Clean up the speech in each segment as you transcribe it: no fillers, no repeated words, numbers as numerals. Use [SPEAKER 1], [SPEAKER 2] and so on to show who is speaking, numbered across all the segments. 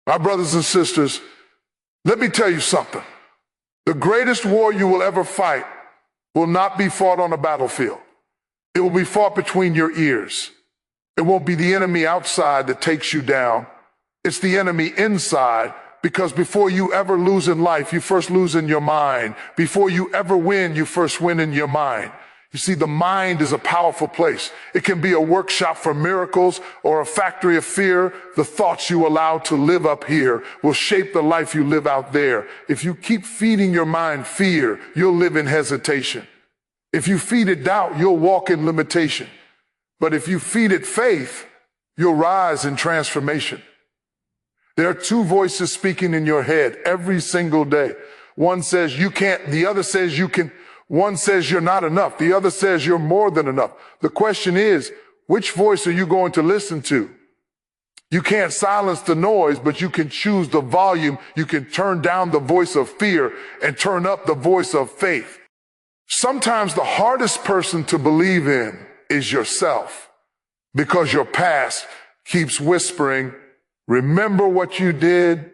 [SPEAKER 1] My brothers and sisters, let me tell you something. The greatest war you will ever fight will not be fought on a battlefield. It will be fought between your ears. It won't be the enemy outside that takes you down. It's the enemy inside, because before you ever lose in life, you first lose in your mind. Before you ever win, you first win in your mind. You see, the mind is a powerful place. It can be a workshop for miracles or a factory of fear. The thoughts you allow to live up here will shape the life you live out there. If you keep feeding your mind fear, you'll live in hesitation. If you feed it doubt, you'll walk in limitation. But if you feed it faith, you'll rise in transformation. There are two voices speaking in your head every single day. One says you can't, the other says you can. One says you're not enough. The other says you're more than enough. The question is, which voice are you going to listen to? You can't silence the noise, but you can choose the volume. You can turn down the voice of fear and turn up the voice of faith. Sometimes the hardest person to believe in is yourself, because your past keeps whispering, remember what you did.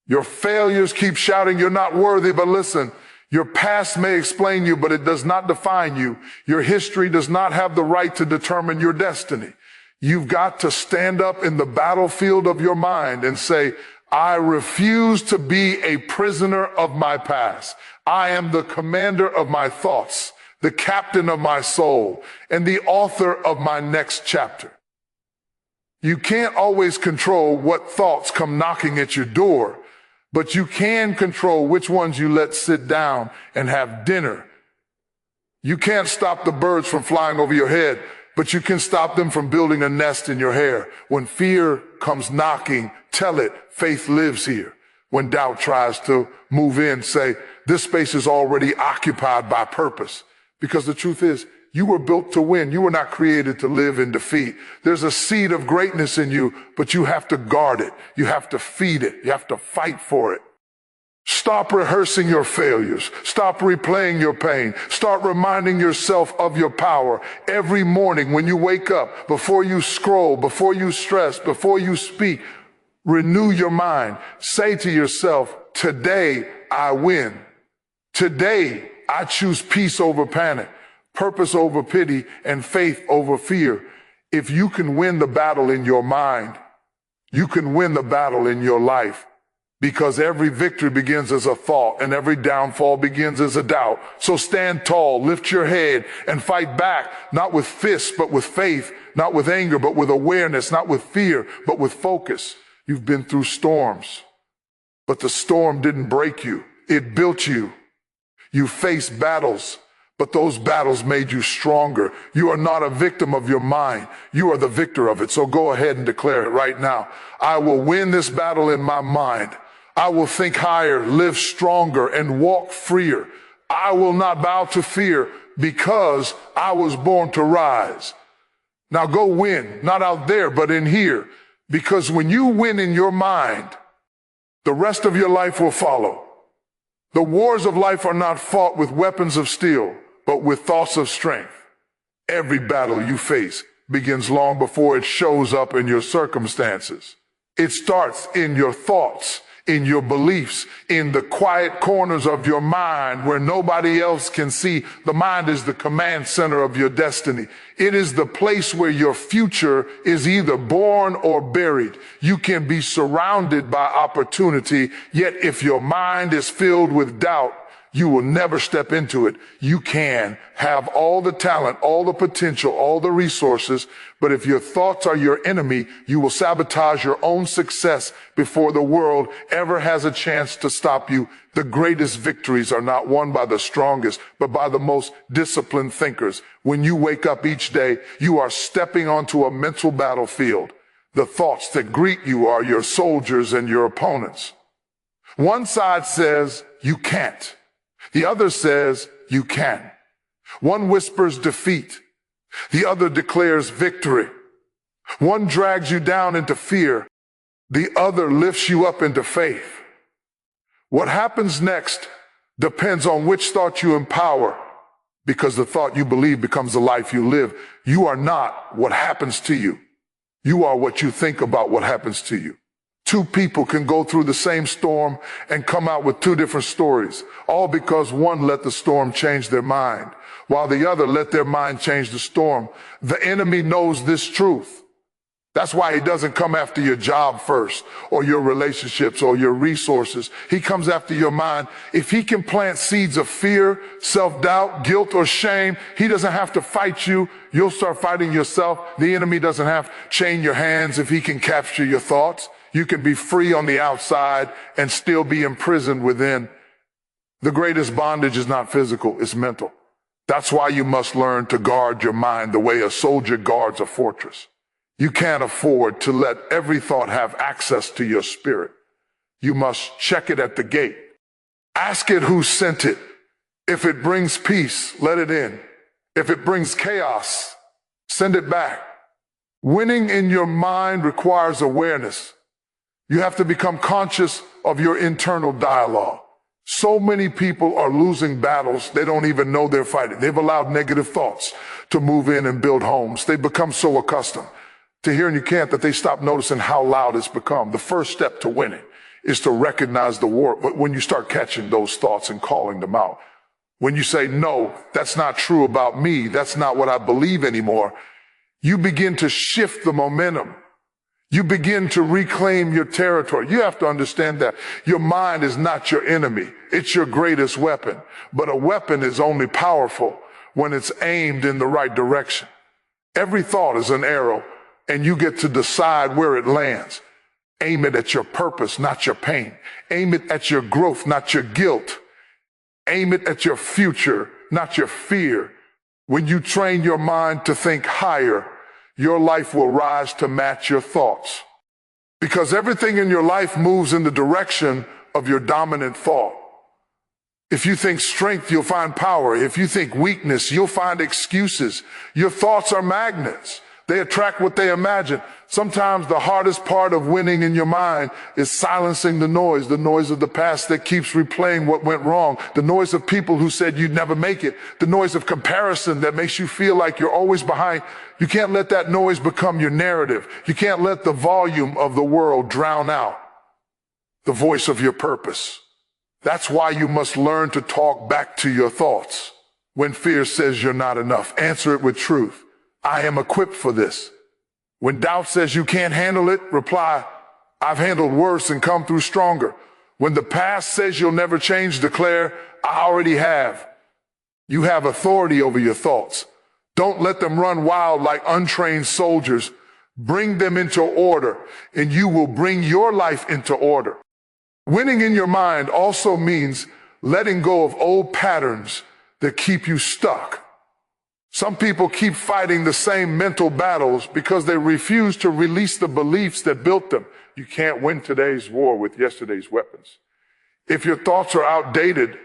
[SPEAKER 1] Your failures keep shouting, you're not worthy. But listen, your past may explain you, but it does not define you. Your history does not have the right to determine your destiny. You've got to stand up in the battlefield of your mind and say, I refuse to be a prisoner of my past. I am the commander of my thoughts, the captain of my soul, and the author of my next chapter. You can't always control what thoughts come knocking at your door, but you can control which ones you let sit down and have dinner. You can't stop the birds from flying over your head, but you can stop them from building a nest in your hair. When fear comes knocking, tell it, faith lives here. When doubt tries to move in, say, this space is already occupied by purpose. Because the truth is, you were built to win. You were not created to live in defeat. There's a seed of greatness in you, but you have to guard it. You have to feed it. You have to fight for it. Stop rehearsing your failures. Stop replaying your pain. Start reminding yourself of your power every morning when you wake up, before you scroll, before you stress, before you speak. Renew your mind. Say to yourself, today I win. Today I choose peace over panic, purpose over pity, and faith over fear. If you can win the battle in your mind, you can win the battle in your life, because every victory begins as a thought and every downfall begins as a doubt. So stand tall, lift your head, and fight back, not with fists, but with faith, not with anger, but with awareness, not with fear, but with focus. You've been through storms, but the storm didn't break you. It built you. You faced battles, but those battles made you stronger. You are not a victim of your mind. You are the victor of it. So go ahead and declare it right now. I will win this battle in my mind. I will think higher, live stronger, and walk freer. I will not bow to fear, because I was born to rise. Now go win, not out there, but in here. Because when you win in your mind, the rest of your life will follow. The wars of life are not fought with weapons of steel, but with thoughts of strength. Every battle you face begins long before it shows up in your circumstances. It starts in your thoughts, in your beliefs, in the quiet corners of your mind where nobody else can see. The mind is the command center of your destiny. It is the place where your future is either born or buried. You can be surrounded by opportunity, yet if your mind is filled with doubt, you will never step into it. You can have all the talent, all the potential, all the resources, but if your thoughts are your enemy, you will sabotage your own success before the world ever has a chance to stop you. The greatest victories are not won by the strongest, but by the most disciplined thinkers. When you wake up each day, you are stepping onto a mental battlefield. The thoughts that greet you are your soldiers and your opponents. One side says, you can't. The other says, you can. One whispers defeat. The other declares victory. One drags you down into fear. The other lifts you up into faith. What happens next depends on which thought you empower, because the thought you believe becomes the life you live. You are not what happens to you. You are what you think about what happens to you. Two people can go through the same storm and come out with two different stories, all because one let the storm change their mind, while the other let their mind change the storm. The enemy knows this truth. That's why he doesn't come after your job first, or your relationships, or your resources. He comes after your mind. If he can plant seeds of fear, self-doubt, guilt, or shame, he doesn't have to fight you. You'll start fighting yourself. The enemy doesn't have to chain your hands if he can capture your thoughts. You can be free on the outside and still be imprisoned within. The greatest bondage is not physical, it's mental. That's why you must learn to guard your mind the way a soldier guards a fortress. You can't afford to let every thought have access to your spirit. You must check it at the gate. Ask it who sent it. If it brings peace, let it in. If it brings chaos, send it back. Winning in your mind requires awareness. You have to become conscious of your internal dialogue. So many people are losing battles they don't even know they're fighting. They've allowed negative thoughts to move in and build homes. They've become so accustomed to hearing you can't that they stop noticing how loud it's become. The first step to winning is to recognize the war. But when you start catching those thoughts and calling them out, when you say, no, that's not true about me, that's not what I believe anymore, you begin to shift the momentum. You begin to reclaim your territory. You have to understand that your mind is not your enemy. It's your greatest weapon. But a weapon is only powerful when it's aimed in the right direction. Every thought is an arrow, and you get to decide where it lands. Aim it at your purpose, not your pain. Aim it at your growth, not your guilt. Aim it at your future, not your fear. When you train your mind to think higher, your life will rise to match your thoughts. Because everything in your life moves in the direction of your dominant thought. If you think strength, you'll find power. If you think weakness, you'll find excuses. Your thoughts are magnets. They attract what they imagine. Sometimes the hardest part of winning in your mind is silencing the noise of the past that keeps replaying what went wrong, the noise of people who said you'd never make it, the noise of comparison that makes you feel like you're always behind. You can't let that noise become your narrative. You can't let the volume of the world drown out the voice of your purpose. That's why you must learn to talk back to your thoughts. When fear says you're not enough, answer it with truth. I am equipped for this. When doubt says you can't handle it, reply, I've handled worse and come through stronger. When the past says you'll never change, declare, I already have. You have authority over your thoughts. Don't let them run wild like untrained soldiers. Bring them into order, and you will bring your life into order. Winning in your mind also means letting go of old patterns that keep you stuck. Some people keep fighting the same mental battles because they refuse to release the beliefs that built them. You can't win today's war with yesterday's weapons. If your thoughts are outdated,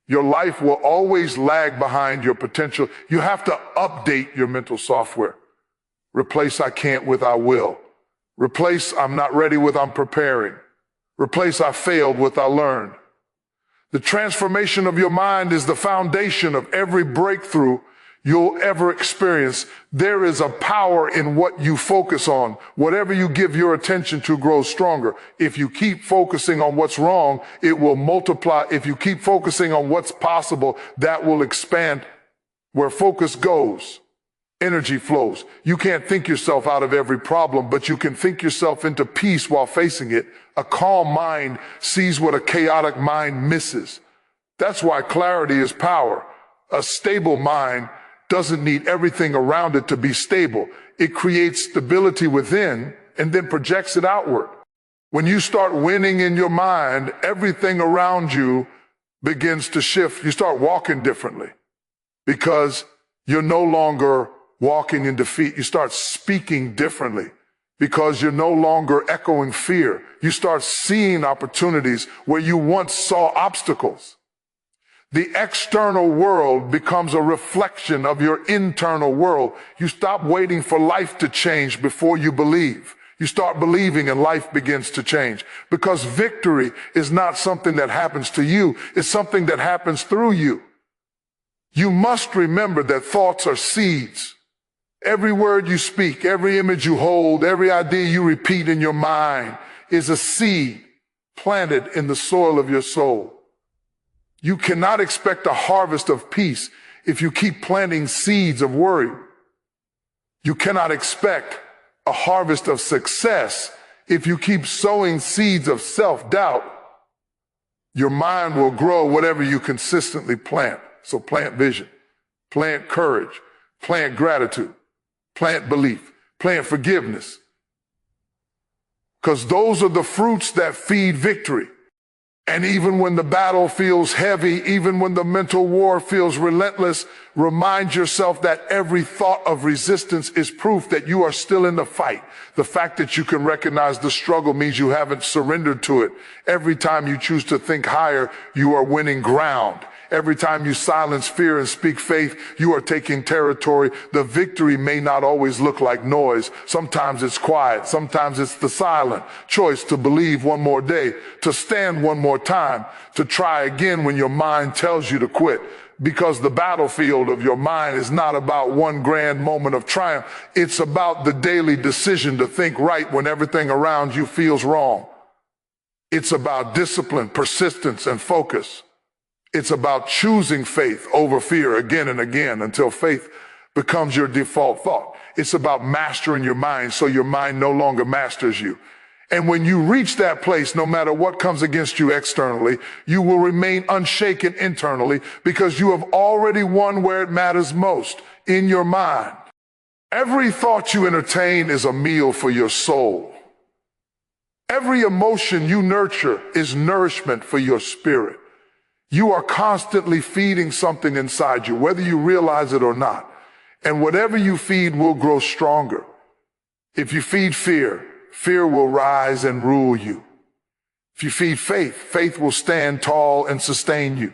[SPEAKER 1] your life will always lag behind your potential. You have to update your mental software. Replace I can't with I will. Replace I'm not ready with I'm preparing. Replace I failed with I learned. The transformation of your mind is the foundation of every breakthrough you'll ever experience. There is a power in what you focus on. Whatever you give your attention to grows stronger. If you keep focusing on what's wrong, it will multiply. If you keep focusing on what's possible, that will expand. Where focus goes, energy flows. You can't think yourself out of every problem, but you can think yourself into peace while facing it. A calm mind sees what a chaotic mind misses. That's why clarity is power. A stable mind doesn't need everything around it to be stable. It creates stability within and then projects it outward. When you start winning in your mind, everything around you begins to shift. You start walking differently because you're no longer walking in defeat. You start speaking differently because you're no longer echoing fear. You start seeing opportunities where you once saw obstacles. The external world becomes a reflection of your internal world. You stop waiting for life to change before you believe. You start believing and life begins to change. Because victory is not something that happens to you. It's something that happens through you. You must remember that thoughts are seeds. Every word you speak, every image you hold, every idea you repeat in your mind is a seed planted in the soil of your soul. You cannot expect a harvest of peace if you keep planting seeds of worry. You cannot expect a harvest of success if you keep sowing seeds of self-doubt. Your mind will grow whatever you consistently plant. So plant vision, plant courage, plant gratitude, plant belief, plant forgiveness. Because those are the fruits that feed victory. And even when the battle feels heavy, even when the mental war feels relentless, remind yourself that every thought of resistance is proof that you are still in the fight. The fact that you can recognize the struggle means you haven't surrendered to it. Every time you choose to think higher, you are winning ground. Every time you silence fear and speak faith, you are taking territory. The victory may not always look like noise. Sometimes it's quiet. Sometimes it's the silent choice to believe one more day, to stand one more time, to try again when your mind tells you to quit. Because the battlefield of your mind is not about one grand moment of triumph. It's about the daily decision to think right when everything around you feels wrong. It's about discipline, persistence, and focus. It's about choosing faith over fear again and again until faith becomes your default thought. It's about mastering your mind so your mind no longer masters you. And when you reach that place, no matter what comes against you externally, you will remain unshaken internally because you have already won where it matters most, in your mind. Every thought you entertain is a meal for your soul. Every emotion you nurture is nourishment for your spirit. You are constantly feeding something inside you, whether you realize it or not. And whatever you feed will grow stronger. If you feed fear, fear will rise and rule you. If you feed faith, faith will stand tall and sustain you.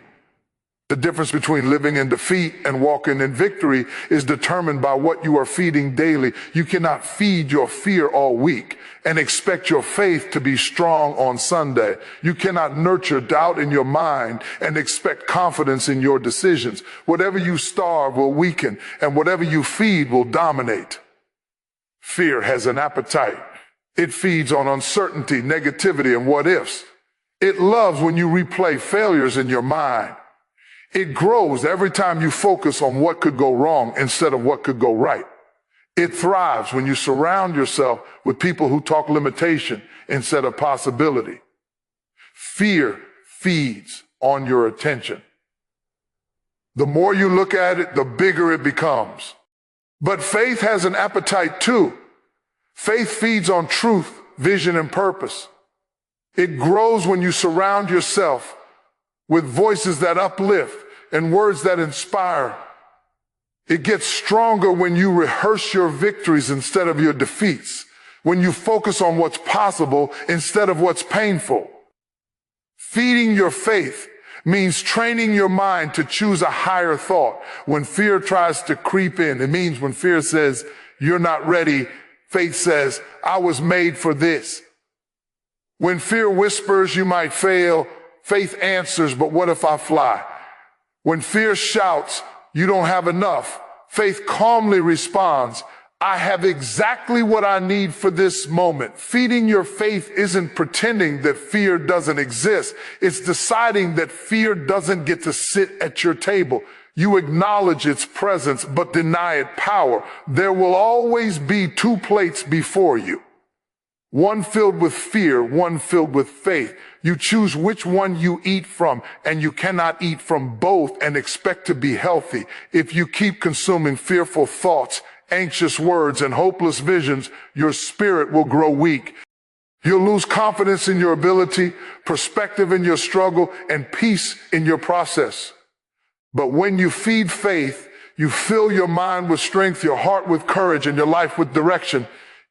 [SPEAKER 1] The difference between living in defeat and walking in victory is determined by what you are feeding daily. You cannot feed your fear all week and expect your faith to be strong on Sunday. You cannot nurture doubt in your mind and expect confidence in your decisions. Whatever you starve will weaken, and whatever you feed will dominate. Fear has an appetite. It feeds on uncertainty, negativity, and what ifs. It loves when you replay failures in your mind. It grows every time you focus on what could go wrong instead of what could go right. It thrives when you surround yourself with people who talk limitation instead of possibility. Fear feeds on your attention. The more you look at it, the bigger it becomes. But faith has an appetite too. Faith feeds on truth, vision, and purpose. It grows when you surround yourself with voices that uplift and words that inspire. It gets stronger when you rehearse your victories instead of your defeats, when you focus on what's possible instead of what's painful. Feeding your faith means training your mind to choose a higher thought. When fear tries to creep in, it means when fear says, you're not ready, faith says, I was made for this. When fear whispers, you might fail, faith answers, but what if I fly? When fear shouts, you don't have enough, faith calmly responds, I have exactly what I need for this moment. Feeding your faith isn't pretending that fear doesn't exist. It's deciding that fear doesn't get to sit at your table. You acknowledge its presence, but deny it power. There will always be two plates before you. One filled with fear, one filled with faith. You choose which one you eat from, and you cannot eat from both and expect to be healthy. If you keep consuming fearful thoughts, anxious words, and hopeless visions, your spirit will grow weak. You'll lose confidence in your ability, perspective in your struggle, and peace in your process. But when you feed faith, you fill your mind with strength, your heart with courage, and your life with direction.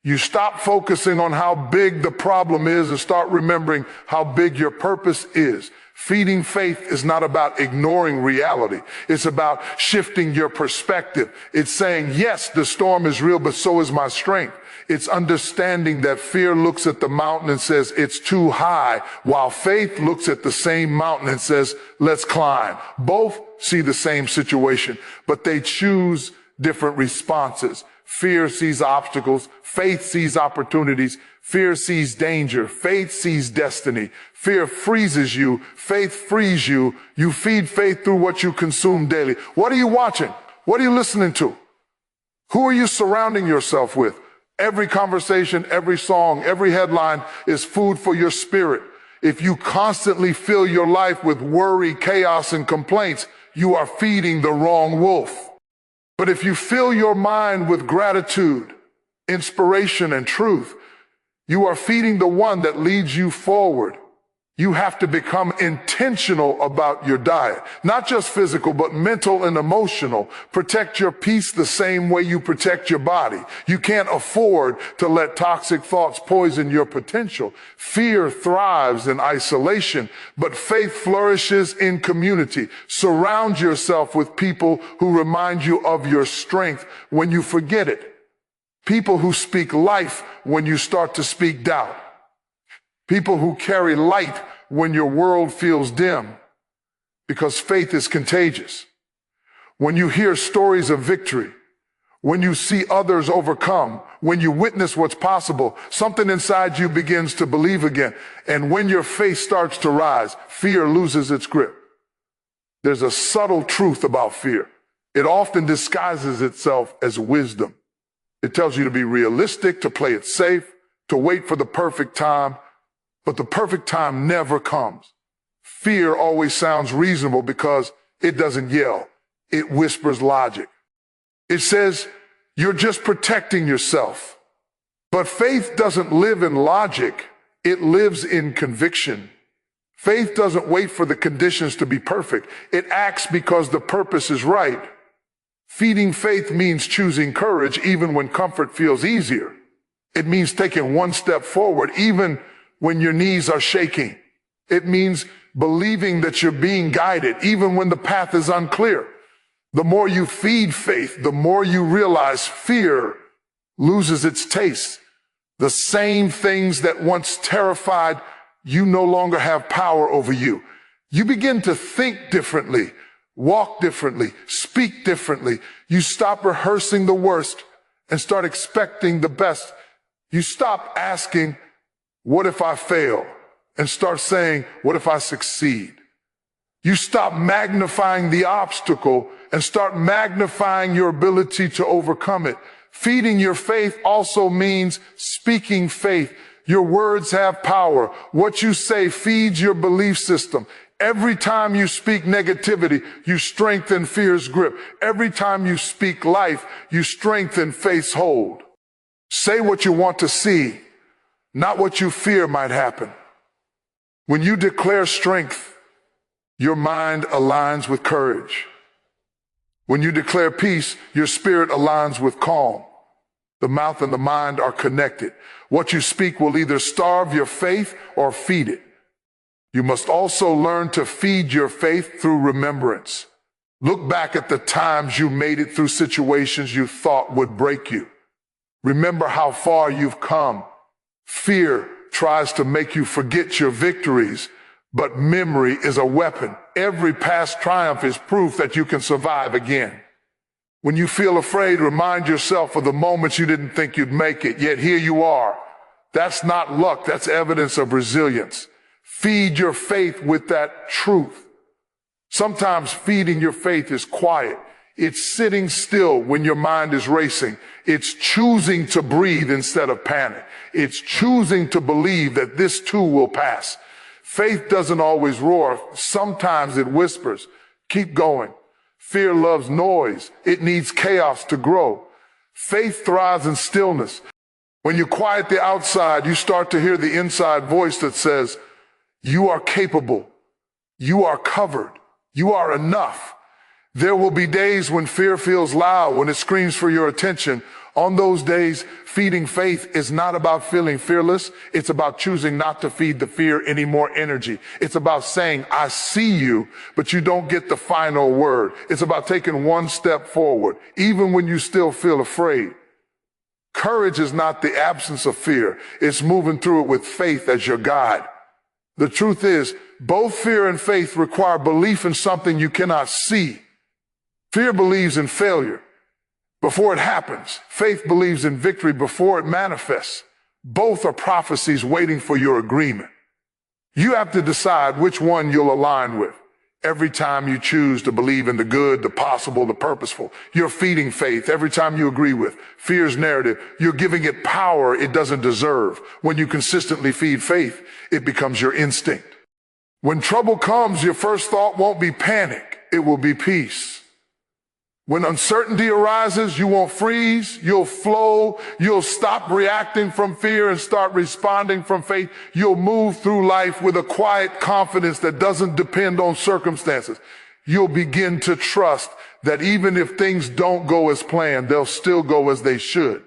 [SPEAKER 1] You stop focusing on how big the problem is and start remembering how big your purpose is. Feeding faith is not about ignoring reality. It's about shifting your perspective. It's saying, yes, the storm is real, but so is my strength. It's understanding that fear looks at the mountain and says, it's too high, while faith looks at the same mountain and says, let's climb. Both see the same situation, but they choose different responses. Fear sees obstacles. Faith sees opportunities. Fear sees danger. Faith sees destiny. Fear freezes you. Faith frees you. You feed faith through what you consume daily. What are you watching? What are you listening to? Who are you surrounding yourself with? Every conversation, every song, every headline is food for your spirit. If you constantly fill your life with worry, chaos, and complaints, you are feeding the wrong wolf. But if you fill your mind with gratitude, inspiration, and truth, you are feeding the one that leads you forward. You have to become intentional about your diet, not just physical, but mental and emotional. Protect your peace the same way you protect your body. You can't afford to let toxic thoughts poison your potential. Fear thrives in isolation, but faith flourishes in community. Surround yourself with people who remind you of your strength when you forget it. People who speak life when you start to speak doubt. People who carry light when your world feels dim, because faith is contagious. When you hear stories of victory, when you see others overcome, when you witness what's possible, something inside you begins to believe again. And when your faith starts to rise, fear loses its grip. There's a subtle truth about fear. It often disguises itself as wisdom. It tells you to be realistic, to play it safe, to wait for the perfect time. But the perfect time never comes. Fear always sounds reasonable because it doesn't yell. It whispers logic. It says, you're just protecting yourself. But faith doesn't live in logic. It lives in conviction. Faith doesn't wait for the conditions to be perfect. It acts because the purpose is right. Feeding faith means choosing courage even when comfort feels easier. It means taking one step forward even when your knees are shaking. It means believing that you're being guided even when the path is unclear. The more you feed faith, the more you realize fear loses its taste. The same things that once terrified you no longer have power over you. You begin to think differently, walk differently, speak differently. You stop rehearsing the worst and start expecting the best. You stop asking, what if I fail? And start saying, what if I succeed? You stop magnifying the obstacle and start magnifying your ability to overcome it. Feeding your faith also means speaking faith. Your words have power. What you say feeds your belief system. Every time you speak negativity, you strengthen fear's grip. Every time you speak life, you strengthen faith's hold. Say what you want to see, not what you fear might happen. When you declare strength, your mind aligns with courage. When you declare peace, your spirit aligns with calm. The mouth and the mind are connected. What you speak will either starve your faith or feed it. You must also learn to feed your faith through remembrance. Look back at the times you made it through situations you thought would break you. Remember how far you've come. Fear tries to make you forget your victories, but memory is a weapon. Every past triumph is proof that you can survive again. When you feel afraid, remind yourself of the moments you didn't think you'd make it, yet here you are. That's not luck, that's evidence of resilience. Feed your faith with that truth. Sometimes feeding your faith is quiet. It's sitting still when your mind is racing. It's choosing to breathe instead of panic. It's choosing to believe that this too will pass. Faith doesn't always roar. Sometimes it whispers. Keep going. Fear loves noise. It needs chaos to grow. Faith thrives in stillness. When you quiet the outside, you start to hear the inside voice that says, you are capable. You are covered. You are enough. There will be days when fear feels loud, when it screams for your attention. On those days, feeding faith is not about feeling fearless. It's about choosing not to feed the fear any more energy. It's about saying, I see you, but you don't get the final word. It's about taking one step forward, even when you still feel afraid. Courage is not the absence of fear. It's moving through it with faith as your guide. The truth is, both fear and faith require belief in something you cannot see. Fear believes in failure before it happens. Faith believes in victory before it manifests. Both are prophecies waiting for your agreement. You have to decide which one you'll align with. Every time you choose to believe in the good, the possible, the purposeful, you're feeding faith. Every time you agree with fear's narrative, you're giving it power it doesn't deserve. When you consistently feed faith, it becomes your instinct. When trouble comes, your first thought won't be panic, it will be peace. When uncertainty arises, you won't freeze, you'll flow, you'll stop reacting from fear and start responding from faith. You'll move through life with a quiet confidence that doesn't depend on circumstances. You'll begin to trust that even if things don't go as planned, they'll still go as they should.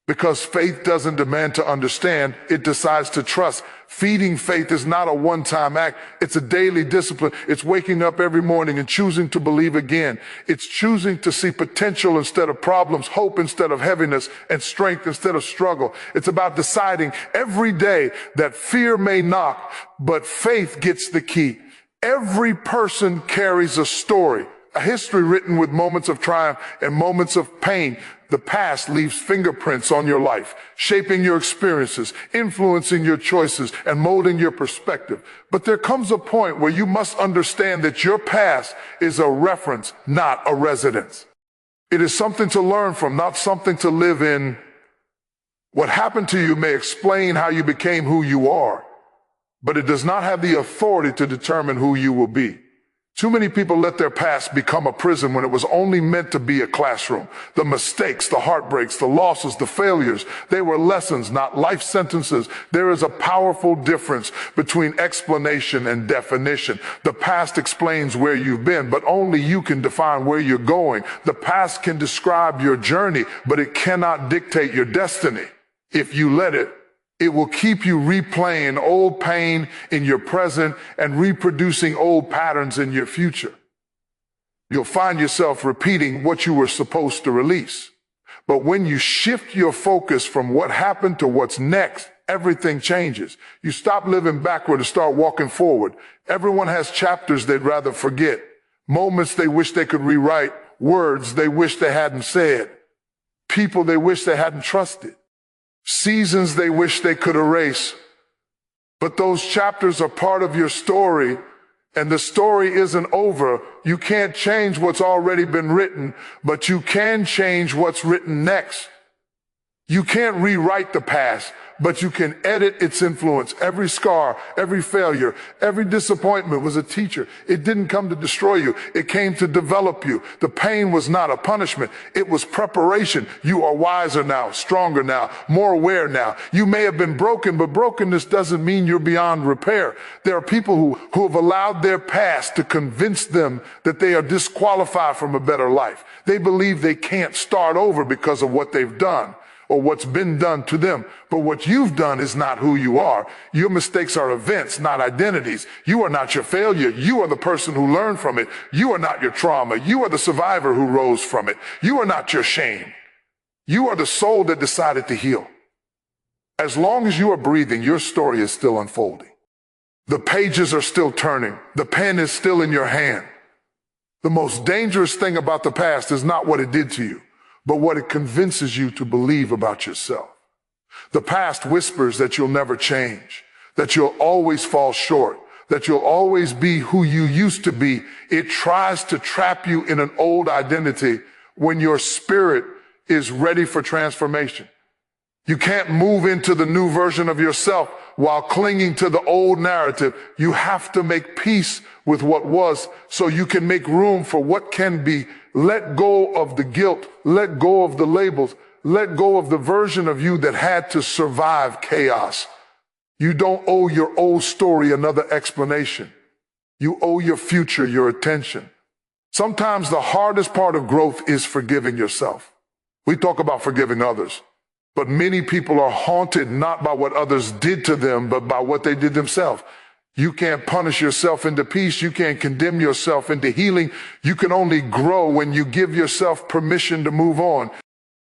[SPEAKER 1] Because faith doesn't demand to understand, it decides to trust. Feeding faith is not a one-time act. It's a daily discipline. It's waking up every morning and choosing to believe again. It's choosing to see potential instead of problems, hope instead of heaviness, and strength instead of struggle. It's about deciding every day that fear may knock, but faith gets the key. Every person carries a story, a history written with moments of triumph and moments of pain. The past leaves fingerprints on your life, shaping your experiences, influencing your choices, and molding your perspective. But there comes a point where you must understand that your past is a reference, not a residence. It is something to learn from, not something to live in. What happened to you may explain how you became who you are, but it does not have the authority to determine who you will be. Too many people let their past become a prison when it was only meant to be a classroom. The mistakes, the heartbreaks, the losses, the failures, they were lessons, not life sentences. There is a powerful difference between explanation and definition. The past explains where you've been, but only you can define where you're going. The past can describe your journey, but it cannot dictate your destiny. If you let it, it will keep you replaying old pain in your present and reproducing old patterns in your future. You'll find yourself repeating what you were supposed to release. But when you shift your focus from what happened to what's next, everything changes. You stop living backward and start walking forward. Everyone has chapters they'd rather forget, moments they wish they could rewrite, words they wish they hadn't said, people they wish they hadn't trusted, seasons they wish they could erase. But those chapters are part of your story, and the story isn't over. You can't change what's already been written, but you can change what's written next. You can't rewrite the past, but you can edit its influence. Every scar, every failure, every disappointment was a teacher. It didn't come to destroy you. It came to develop you. The pain was not a punishment. It was preparation. You are wiser now, stronger now, more aware now. You may have been broken, but brokenness doesn't mean you're beyond repair. There are people who have allowed their past to convince them that they are disqualified from a better life. They believe they can't start over because of what they've done or what's been done to them. But what you've done is not who you are. Your mistakes are events, not identities. You are not your failure. You are the person who learned from it. You are not your trauma. You are the survivor who rose from it. You are not your shame. You are the soul that decided to heal. As long as you are breathing, your story is still unfolding. The pages are still turning. The pen is still in your hand. The most dangerous thing about the past is not what it did to you, but what it convinces you to believe about yourself. The past whispers that you'll never change, that you'll always fall short, that you'll always be who you used to be. It tries to trap you in an old identity when your spirit is ready for transformation. You can't move into the new version of yourself while clinging to the old narrative. You have to make peace with what was so you can make room for what can be. Let go of the guilt. Let go of the labels. Let go of the version of you that had to survive chaos. You don't owe your old story another explanation. You owe your future your attention. Sometimes the hardest part of growth is forgiving yourself. We talk about forgiving others, but many people are haunted not by what others did to them, but by what they did themselves. You can't punish yourself into peace. You can't condemn yourself into healing. You can only grow when you give yourself permission to move on.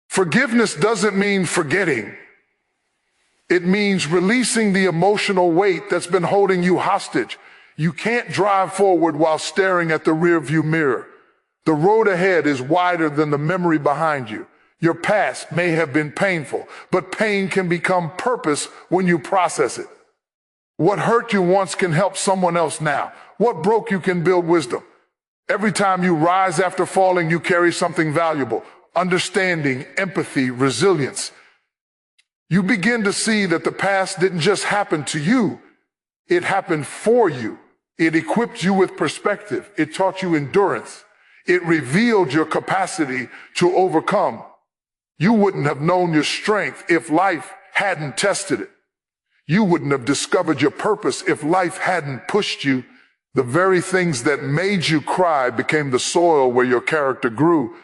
[SPEAKER 1] Forgiveness doesn't mean forgetting. It means releasing the emotional weight that's been holding you hostage. You can't drive forward while staring at the rearview mirror. The road ahead is wider than the memory behind you. Your past may have been painful, but pain can become purpose when you process it. What hurt you once can help someone else now. What broke you can build wisdom. Every time you rise after falling, you carry something valuable: understanding, empathy, resilience. You begin to see that the past didn't just happen to you, it happened for you. It equipped you with perspective. It taught you endurance. It revealed your capacity to overcome. You wouldn't have known your strength if life hadn't tested it. You wouldn't have discovered your purpose if life hadn't pushed you. The very things that made you cry became the soil where your character grew.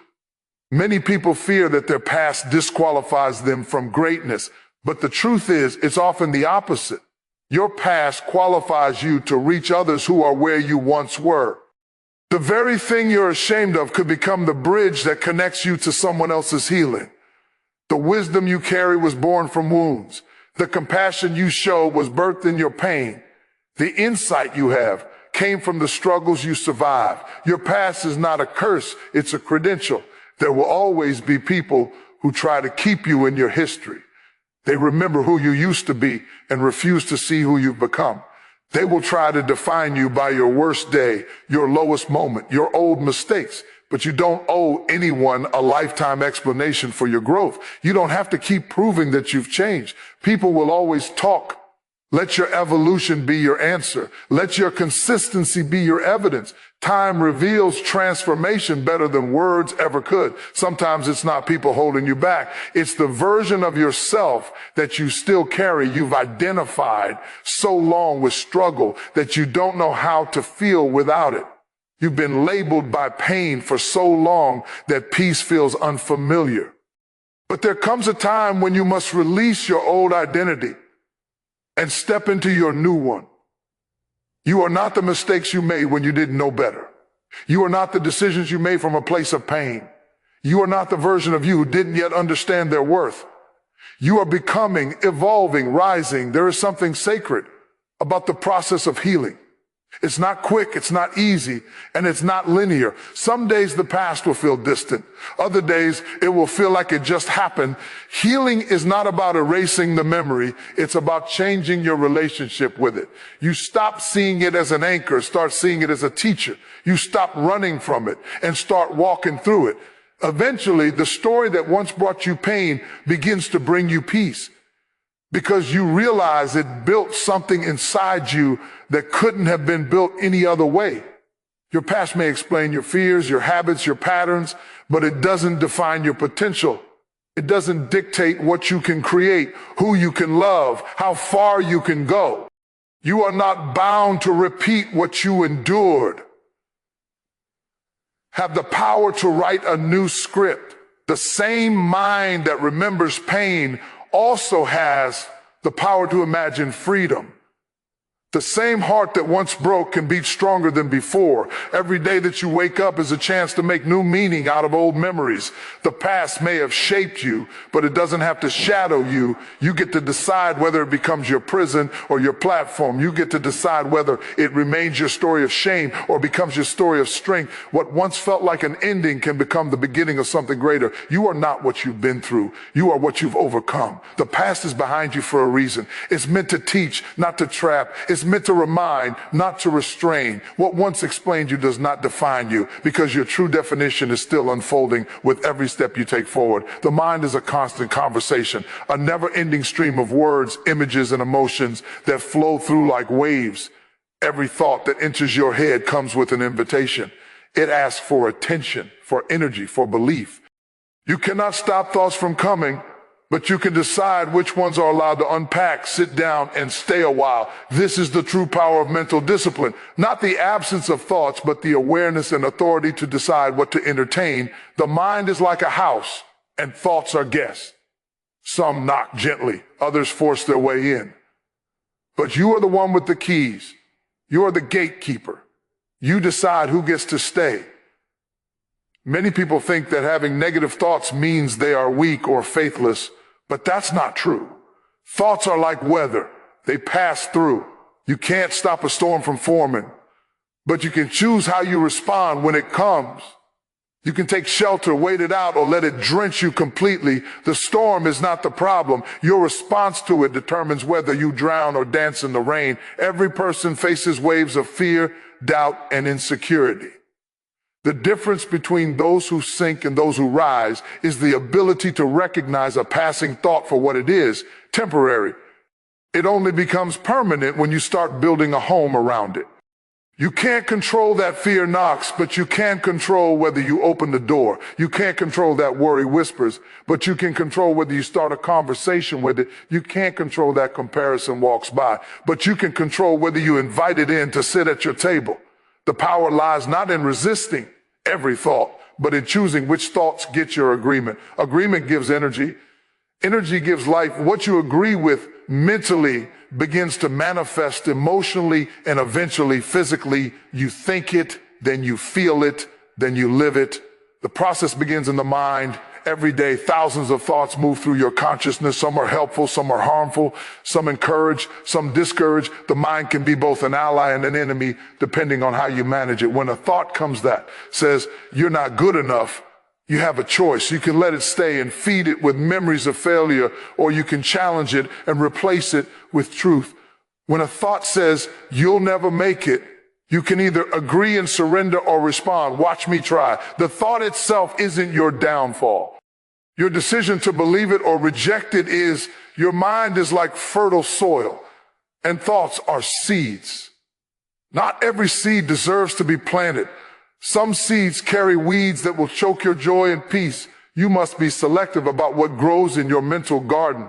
[SPEAKER 1] Many people fear that their past disqualifies them from greatness, but the truth is, it's often the opposite. Your past qualifies you to reach others who are where you once were. The very thing you're ashamed of could become the bridge that connects you to someone else's healing. The wisdom you carry was born from wounds. The compassion you show was birthed in your pain. The insight you have came from the struggles you survived. Your past is not a curse, it's a credential. There will always be people who try to keep you in your history. They remember who you used to be and refuse to see who you've become. They will try to define you by your worst day, your lowest moment, your old mistakes. But you don't owe anyone a lifetime explanation for your growth. You don't have to keep proving that you've changed. People will always talk. Let your evolution be your answer. Let your consistency be your evidence. Time reveals transformation better than words ever could. Sometimes it's not people holding you back. It's the version of yourself that you still carry. You've identified so long with struggle that you don't know how to feel without it. You've been labeled by pain for so long that peace feels unfamiliar. But there comes a time when you must release your old identity and step into your new one. You are not the mistakes you made when you didn't know better. You are not the decisions you made from a place of pain. You are not the version of you who didn't yet understand their worth. You are becoming, evolving, rising. There is something sacred about the process of healing. It's not quick, it's not easy, and it's not linear. Some days the past will feel distant. Other days it will feel like it just happened. Healing is not about erasing the memory. It's about changing your relationship with it. You stop seeing it as an anchor, start seeing it as a teacher. You stop running from it and start walking through it. Eventually, the story that once brought you pain begins to bring you peace, because you realize it built something inside you that couldn't have been built any other way. Your past may explain your fears, your habits, your patterns, but it doesn't define your potential. It doesn't dictate what you can create, who you can love, how far you can go. You are not bound to repeat what you endured. Have the power to write a new script. The same mind that remembers pain also has the power to imagine freedom. The same heart that once broke can beat stronger than before. Every day that you wake up is a chance to make new meaning out of old memories. The past may have shaped you, but it doesn't have to shadow you. You get to decide whether it becomes your prison or your platform. You get to decide whether it remains your story of shame or becomes your story of strength. What once felt like an ending can become the beginning of something greater. You are not what you've been through. You are what you've overcome. The past is behind you for a reason. It's meant to teach, not to trap. It's meant to remind, not to restrain. What once explained you does not define you, because your true definition is still unfolding with every step you take forward. The mind is a constant conversation, a never-ending stream of words, images, and emotions that flow through like waves. Every thought that enters your head comes with an invitation. It asks for attention, for energy, for belief. You cannot stop thoughts from coming, but you can decide which ones are allowed to unpack, sit down, and stay a while. This is the true power of mental discipline. Not the absence of thoughts, but the awareness and authority to decide what to entertain. The mind is like a house, and thoughts are guests. Some knock gently, others force their way in. But you are the one with the keys. You are the gatekeeper. You decide who gets to stay. Many people think that having negative thoughts means they are weak or faithless, but that's not true. Thoughts are like weather. They pass through. You can't stop a storm from forming, but you can choose how you respond when it comes. You can take shelter, wait it out, or let it drench you completely. The storm is not the problem. Your response to it determines whether you drown or dance in the rain. Every person faces waves of fear, doubt, and insecurity. The difference between those who sink and those who rise is the ability to recognize a passing thought for what it is, temporary. It only becomes permanent when you start building a home around it. You can't control that fear knocks, but you can control whether you open the door. You can't control that worry whispers, but you can control whether you start a conversation with it. You can't control that comparison walks by, but you can control whether you invite it in to sit at your table. The power lies not in resisting every thought, but in choosing which thoughts get your agreement. Agreement gives energy. Energy gives life. What you agree with mentally begins to manifest emotionally and eventually physically. You think it, then you feel it, then you live it. The process begins in the mind. Every day, thousands of thoughts move through your consciousness. Some are helpful, some are harmful, some encourage, some discourage. The mind can be both an ally and an enemy depending on how you manage it. When a thought comes that says you're not good enough, you have a choice. You can let it stay and feed it with memories of failure, or you can challenge it and replace it with truth. When a thought says you'll never make it, you can either agree and surrender or respond. Watch me try. The thought itself isn't your downfall. Your decision to believe it or reject it is. Your mind is like fertile soil, and thoughts are seeds. Not every seed deserves to be planted. Some seeds carry weeds that will choke your joy and peace. You must be selective about what grows in your mental garden.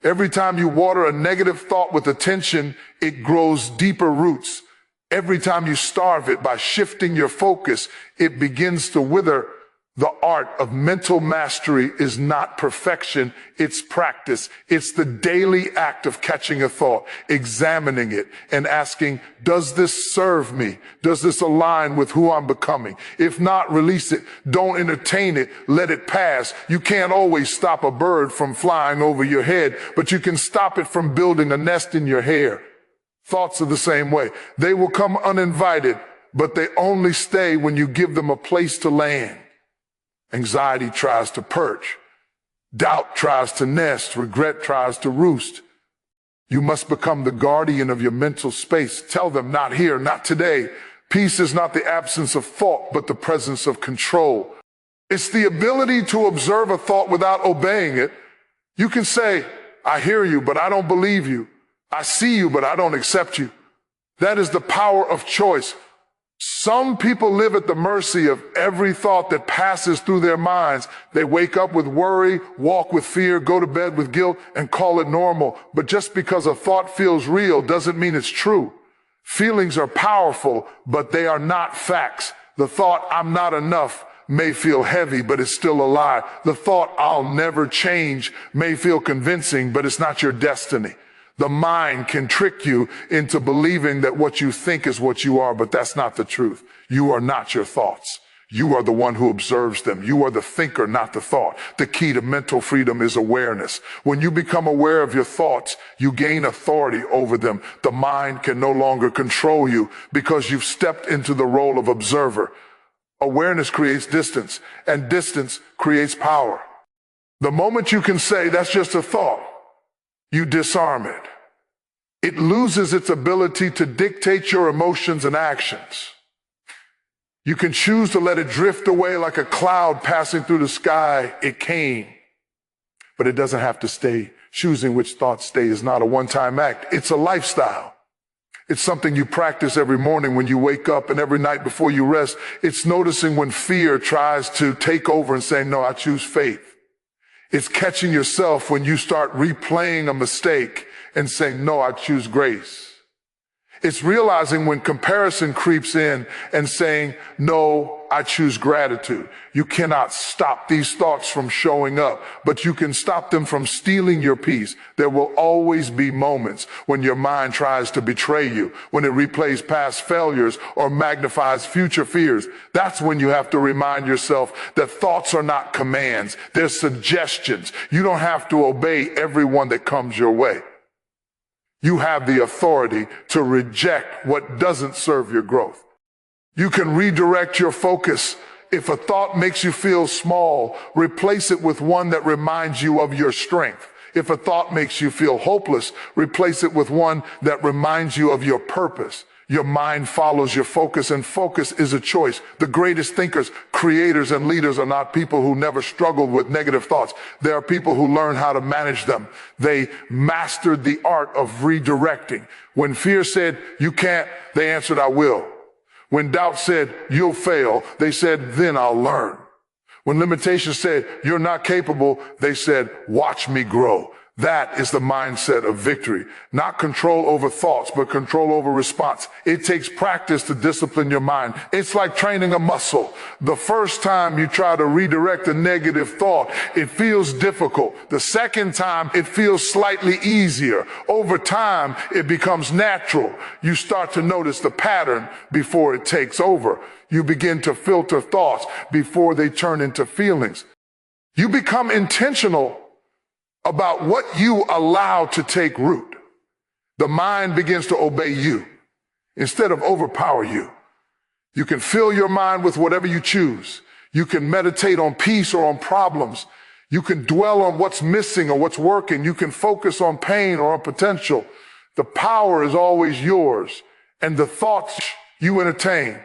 [SPEAKER 1] Every time you water a negative thought with attention, it grows deeper roots. Every time you starve it by shifting your focus, it begins to wither. The art of mental mastery is not perfection, it's practice. It's the daily act of catching a thought, examining it, and asking, does this serve me? Does this align with who I'm becoming? If not, release it. Don't entertain it. Let it pass. You can't always stop a bird from flying over your head, but you can stop it from building a nest in your hair. Thoughts are the same way. They will come uninvited, but they only stay when you give them a place to land. Anxiety tries to perch. Doubt tries to nest. Regret tries to roost. You must become the guardian of your mental space. Tell them, not here, not today. Peace is not the absence of thought, but the presence of control. It's the ability to observe a thought without obeying it. You can say, I hear you, but I don't believe you. I see you, but I don't accept you. That is the power of choice. Some people live at the mercy of every thought that passes through their minds. They wake up with worry, walk with fear, go to bed with guilt, and call it normal. But just because a thought feels real doesn't mean it's true. Feelings are powerful, but they are not facts. The thought, I'm not enough, may feel heavy, but it's still a lie. The thought, I'll never change, may feel convincing, but it's not your destiny. The mind can trick you into believing that what you think is what you are, but that's not the truth. You are not your thoughts. You are the one who observes them. You are the thinker, not the thought. The key to mental freedom is awareness. When you become aware of your thoughts, you gain authority over them. The mind can no longer control you because you've stepped into the role of observer. Awareness creates distance, and distance creates power. The moment you can say, that's just a thought, you disarm it. It loses its ability to dictate your emotions and actions. You can choose to let it drift away like a cloud passing through the sky. It came, but it doesn't have to stay. Choosing which thoughts stay is not a one-time act. It's a lifestyle. It's something you practice every morning when you wake up and every night before you rest. It's noticing when fear tries to take over and saying, no, I choose faith. It's catching yourself when you start replaying a mistake and saying, no, I choose grace. It's realizing when comparison creeps in and saying, no, I choose gratitude. You cannot stop these thoughts from showing up, but you can stop them from stealing your peace. There will always be moments when your mind tries to betray you, when it replays past failures or magnifies future fears. That's when you have to remind yourself that thoughts are not commands. They're suggestions. You don't have to obey everyone that comes your way. You have the authority to reject what doesn't serve your growth. You can redirect your focus If a thought makes you feel small, replace it with one that reminds you of your strength. If a thought makes you feel hopeless, replace it with one that reminds you of your purpose. Your mind follows your focus, and focus is a choice. The greatest thinkers, creators, and leaders are not people who never struggled with negative thoughts. They are people who learn how to manage them. They mastered the art of redirecting. When fear said, "You can't," they answered, "I will." When doubt said, "You'll fail," they said, "Then I'll learn." When limitation said, "You're not capable," they said, "Watch me grow." That is the mindset of victory. Not control over thoughts, but control over response. It takes practice to discipline your mind. It's like training a muscle. The first time you try to redirect a negative thought, it feels difficult. The second time, it feels slightly easier. Over time, it becomes natural. You start to notice the pattern before it takes over. You begin to filter thoughts before they turn into feelings. You become intentional about what you allow to take root. The mind begins to obey you instead of overpower you. You can fill your mind with whatever you choose. You can meditate on peace or on problems. You can dwell on what's missing or what's working. You can focus on pain or on potential. The power is always yours, and the thoughts you entertain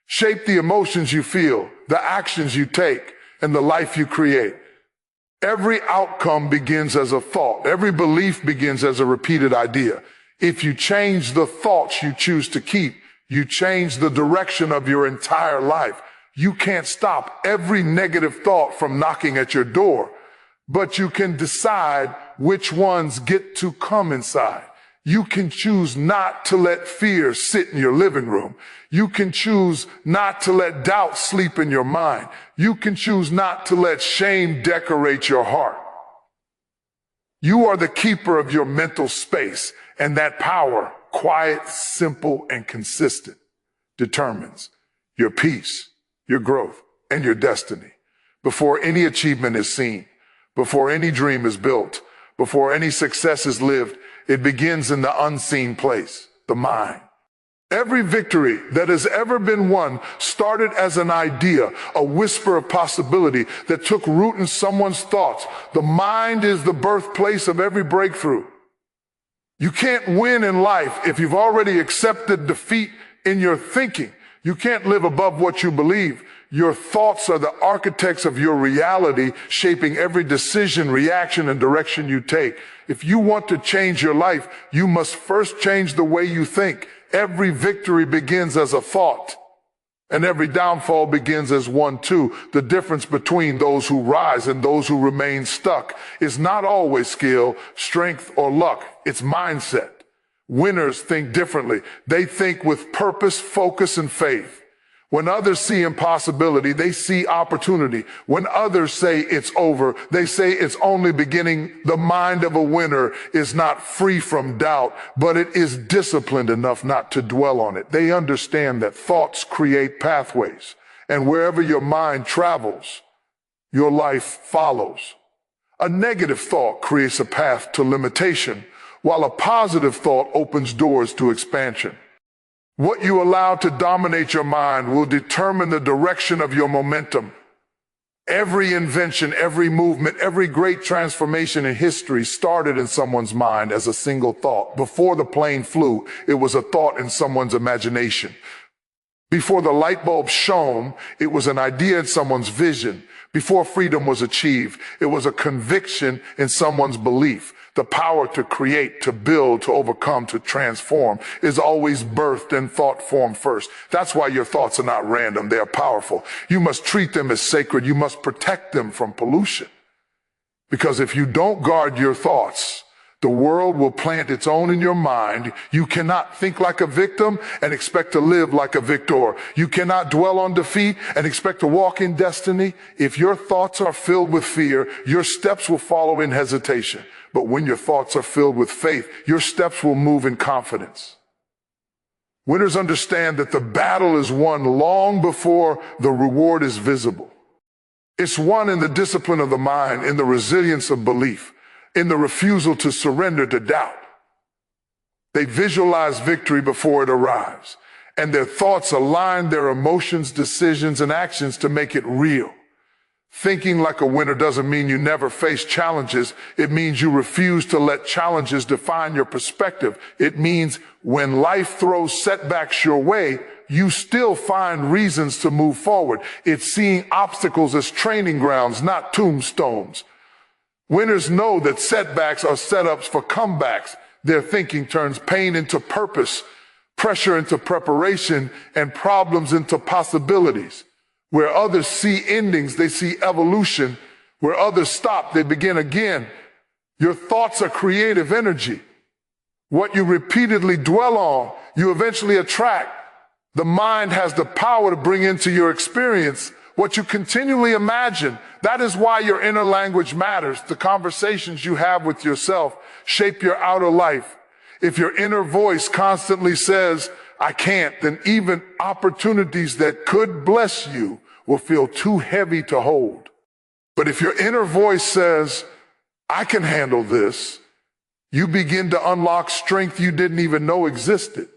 [SPEAKER 1] shape the emotions you feel, the actions you take, and the life you create. Every outcome begins as a thought. Every belief begins as a repeated idea. If you change the thoughts you choose to keep, you change the direction of your entire life. You can't stop every negative thought from knocking at your door, but you can decide which ones get to come inside. You can choose not to let fear sit in your living room. You can choose not to let doubt sleep in your mind. You can choose not to let shame decorate your heart. You are the keeper of your mental space, and that power, quiet, simple, and consistent, determines your peace, your growth, and your destiny. Before any achievement is seen, before any dream is built, before any success is lived, it begins in the unseen place, the mind. Every victory that has ever been won started as an idea, a whisper of possibility that took root in someone's thoughts. The mind is the birthplace of every breakthrough. You can't win in life if you've already accepted defeat in your thinking. You can't live above what you believe. Your thoughts are the architects of your reality, shaping every decision, reaction, and direction you take. If you want to change your life, you must first change the way you think. Every victory begins as a thought, and every downfall begins as one too. The difference between those who rise and those who remain stuck is not always skill, strength, or luck. It's mindset. Winners think differently. They think with purpose, focus, and faith. When others see impossibility, they see opportunity. When others say it's over, they say it's only beginning. The mind of a winner is not free from doubt, but it is disciplined enough not to dwell on it. They understand that thoughts create pathways, and wherever your mind travels, your life follows. A negative thought creates a path to limitation, while a positive thought opens doors to expansion. What you allow to dominate your mind will determine the direction of your momentum. Every invention, every movement, every great transformation in history started in someone's mind as a single thought. Before the plane flew, it was a thought in someone's imagination. Before the light bulb shone, it was an idea in someone's vision. Before freedom was achieved, it was a conviction in someone's belief. The power to create, to build, to overcome, to transform is always birthed in thought form first. That's why your thoughts are not random. They are powerful. You must treat them as sacred. You must protect them from pollution. Because if you don't guard your thoughts, the world will plant its own in your mind. You cannot think like a victim and expect to live like a victor. You cannot dwell on defeat and expect to walk in destiny. If your thoughts are filled with fear, your steps will follow in hesitation. But when your thoughts are filled with faith, your steps will move in confidence. Winners understand that the battle is won long before the reward is visible. It's won in the discipline of the mind, in the resilience of belief, in the refusal to surrender to doubt. They visualize victory before it arrives, and their thoughts align their emotions, decisions, and actions to make it real. Thinking like a winner doesn't mean you never face challenges. It means you refuse to let challenges define your perspective. It means when life throws setbacks your way, you still find reasons to move forward. It's seeing obstacles as training grounds, not tombstones. Winners know that setbacks are setups for comebacks. Their thinking turns pain into purpose, pressure into preparation, and problems into possibilities. Where others see endings, they see evolution. Where others stop, they begin again. Your thoughts are creative energy. What you repeatedly dwell on, you eventually attract. The mind has the power to bring into your experience what you continually imagine. That is why your inner language matters. The conversations you have with yourself shape your outer life. If your inner voice constantly says, I can't, then even opportunities that could bless you will feel too heavy to hold. But if your inner voice says, I can handle this, you begin to unlock strength you didn't even know existed.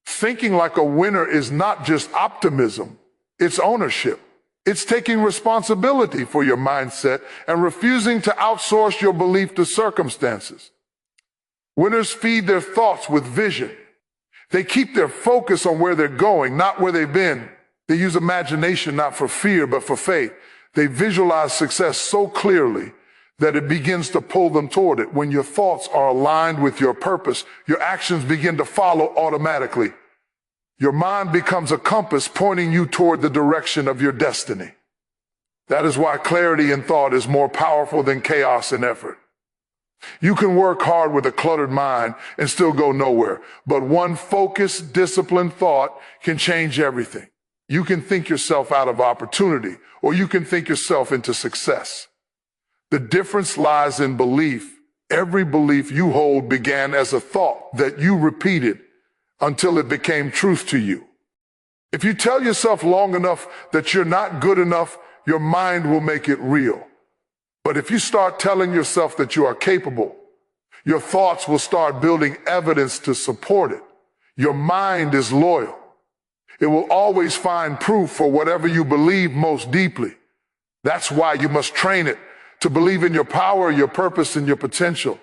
[SPEAKER 1] Thinking like a winner is not just optimism, it's ownership. It's taking responsibility for your mindset and refusing to outsource your belief to circumstances. Winners feed their thoughts with vision. They keep their focus on where they're going, not where they've been. They use imagination not for fear, but for faith. They visualize success so clearly that it begins to pull them toward it. When your thoughts are aligned with your purpose, your actions begin to follow automatically. Your mind becomes a compass pointing you toward the direction of your destiny. That is why clarity in thought is more powerful than chaos in effort. You can work hard with a cluttered mind and still go nowhere, but one focused, disciplined thought can change everything. You can think yourself out of opportunity, or you can think yourself into success. The difference lies in belief. Every belief you hold began as a thought that you repeated until it became truth to you. If you tell yourself long enough that you're not good enough, your mind will make it real. But if you start telling yourself that you are capable, your thoughts will start building evidence to support it. Your mind is loyal. It will always find proof for whatever you believe most deeply. That's why you must train it to believe in your power, your purpose, and your potential.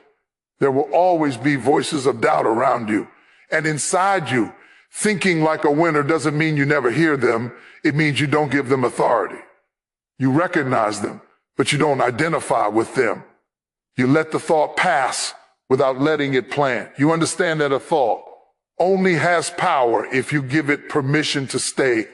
[SPEAKER 1] There will always be voices of doubt around you. And inside you, thinking like a winner doesn't mean you never hear them. It means you don't give them authority. You recognize them, but you don't identify with them. You let the thought pass without letting it plant. You understand that a thought only has power if you give it permission to stay.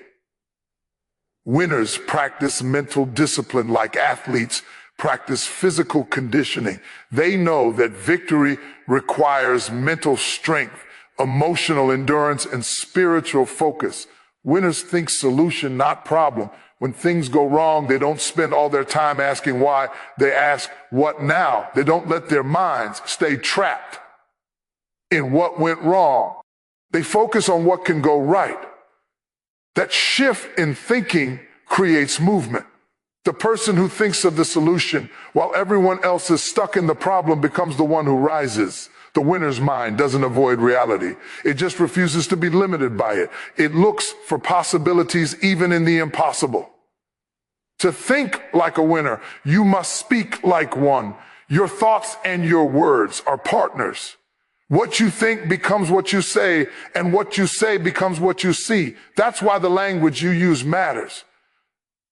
[SPEAKER 1] Winners practice mental discipline like athletes practice physical conditioning. They know that victory requires mental strength, emotional endurance, and spiritual focus. Winners think solution, not problem. When things go wrong, they don't spend all their time asking why. They ask, what now? They don't let their minds stay trapped in what went wrong. They focus on what can go right. That shift in thinking creates movement. The person who thinks of the solution while everyone else is stuck in the problem becomes the one who rises. The winner's mind doesn't avoid reality. It just refuses to be limited by it. It looks for possibilities even in the impossible. To think like a winner, you must speak like one. Your thoughts and your words are partners. What you think becomes what you say, and what you say becomes what you see. That's why the language you use matters.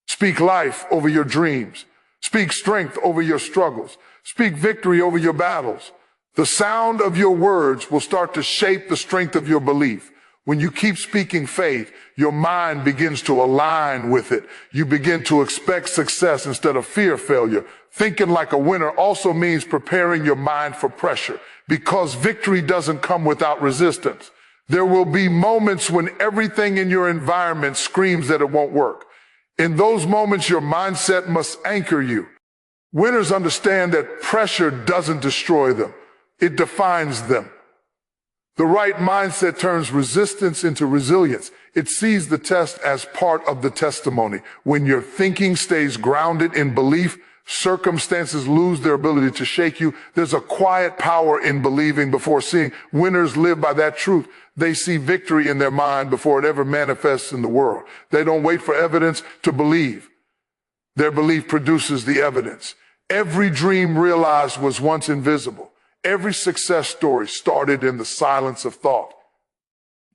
[SPEAKER 1] Speak life over your dreams. Speak strength over your struggles. Speak victory over your battles. The sound of your words will start to shape the strength of your belief. When you keep speaking faith, your mind begins to align with it. You begin to expect success instead of fear failure. Thinking like a winner also means preparing your mind for pressure, because victory doesn't come without resistance. There will be moments when everything in your environment screams that it won't work. In those moments, your mindset must anchor you. Winners understand that pressure doesn't destroy them. It defines them. The right mindset turns resistance into resilience. It sees the test as part of the testimony. When your thinking stays grounded in belief, Circumstances lose their ability to shake you. There's a quiet power in believing before seeing. Winners live by that truth. They see victory in their mind before it ever manifests in the world. They don't wait for evidence to believe. Their belief produces the evidence. Every dream realized was once invisible. Every success story started in the silence of thought.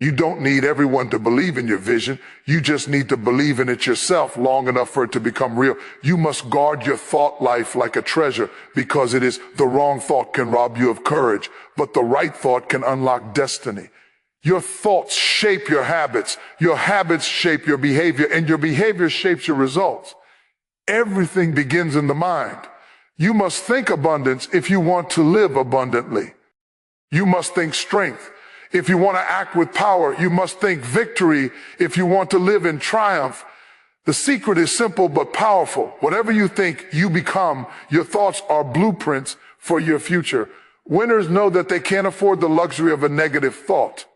[SPEAKER 1] You don't need everyone to believe in your vision. You just need to believe in it yourself long enough for it to become real. You must guard your thought life like a treasure, because it is the wrong thought can rob you of courage, but the right thought can unlock destiny. Your thoughts shape your habits shape your behavior, and your behavior shapes your results. Everything begins in the mind. You must think abundance if you want to live abundantly. You must think strength. If you want to act with power, you must think victory if you want to live in triumph. The secret is simple but powerful. Whatever you think, you become. Your thoughts are blueprints for your future. Winners know that they can't afford the luxury of a negative thought.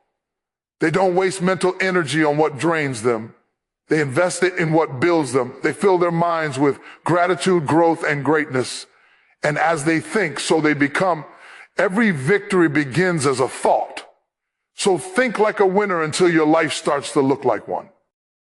[SPEAKER 1] They don't waste mental energy on what drains them. They invest it in what builds them. They fill their minds with gratitude, growth, and greatness. And as they think, so they become. Every victory begins as a thought. So think like a winner until your life starts to look like one.